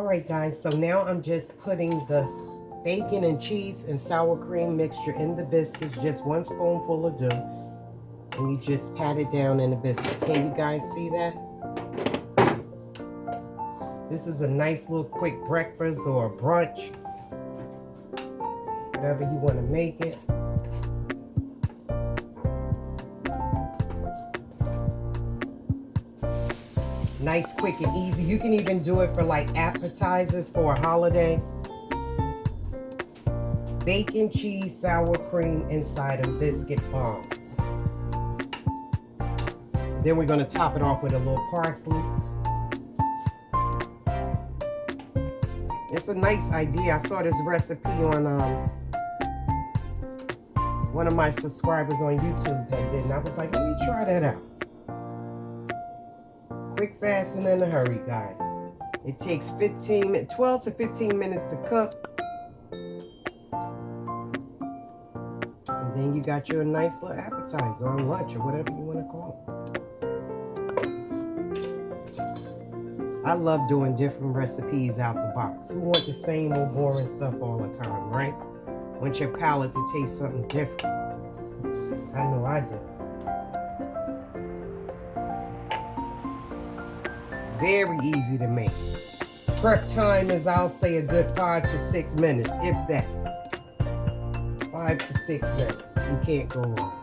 right, guys, so now I'm just putting the bacon and cheese and sour cream mixture in the biscuits, just 1 spoonful of dough, and you just pat it down in the biscuit. Can you guys see that? This is a nice little quick breakfast or brunch, whatever you want to make it. Nice, quick, and easy. You can even do it for like appetizers for a holiday. Bacon, cheese, sour cream inside of biscuit bombs. Then we're going to top it off with a little parsley. It's a nice idea. I saw this recipe on one of my subscribers on YouTube that did, and I was like, let me try that out. Quick, fast, and in a hurry, guys. It takes 12 to 15 minutes to cook. And then you got your nice little appetizer or lunch or whatever you want to call it. I love doing different recipes out the box. Who want the same old boring stuff all the time, right? Want your palate to taste something different. I know I do. Very easy to make. Prep time is, I'll say, a good 5 to 6 minutes, if that. 5 to 6 minutes. You can't go wrong.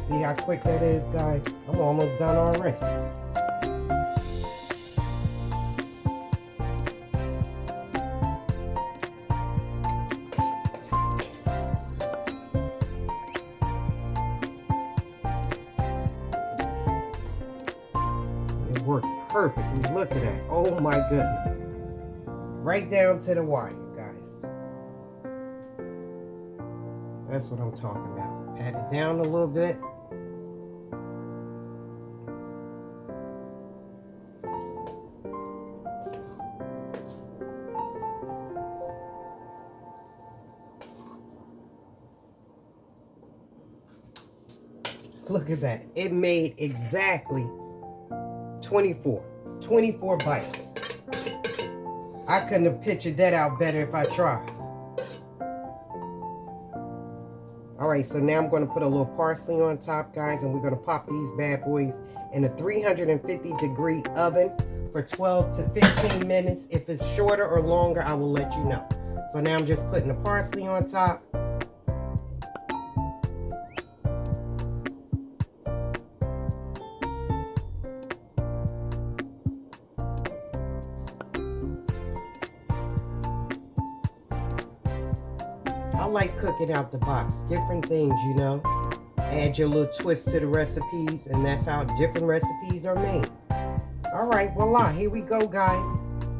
See how quick that is, guys? I'm almost done already. It worked perfectly. Look at that. Oh my goodness. Right down to the wire, guys. That's what I'm talking about. Pat it down a little bit. Look at that. It made exactly 24 bites. I couldn't have pictured that out better if I tried. All right, so now I'm going to put a little parsley on top, guys, and we're going to pop these bad boys in a 350-degree oven for 12 to 15 minutes. If it's shorter or longer, I will let you know. So now I'm just putting the parsley on top. I like cooking out the box, different things, you know. Add your little twist to the recipes, and that's how different recipes are made. All right, voila, here we go, guys.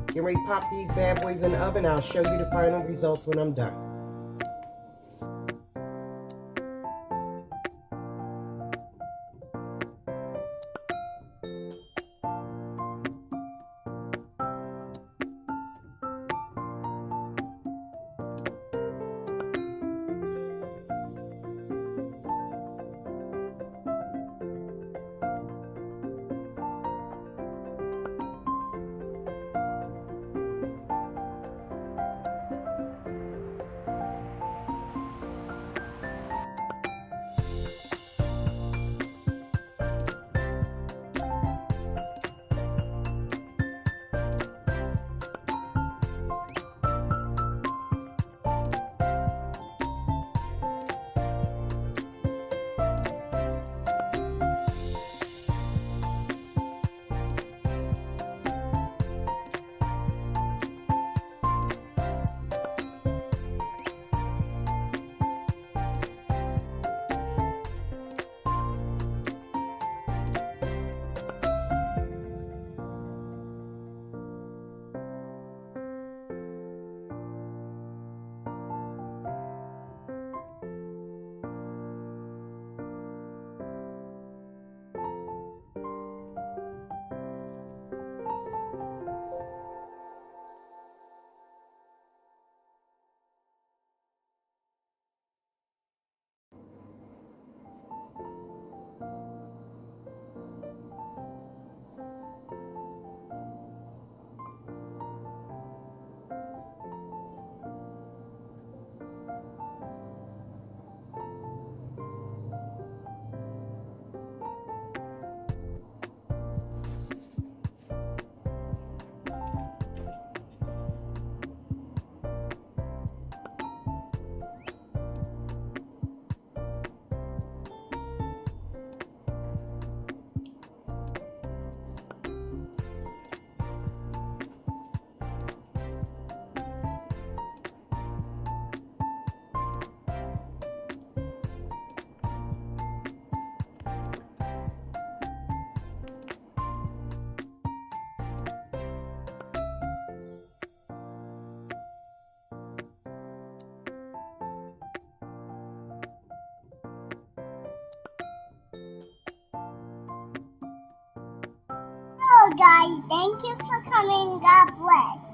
Get ready to pop these bad boys in the oven. I'll show you the final results when I'm done. guys. Thank you for coming. God bless.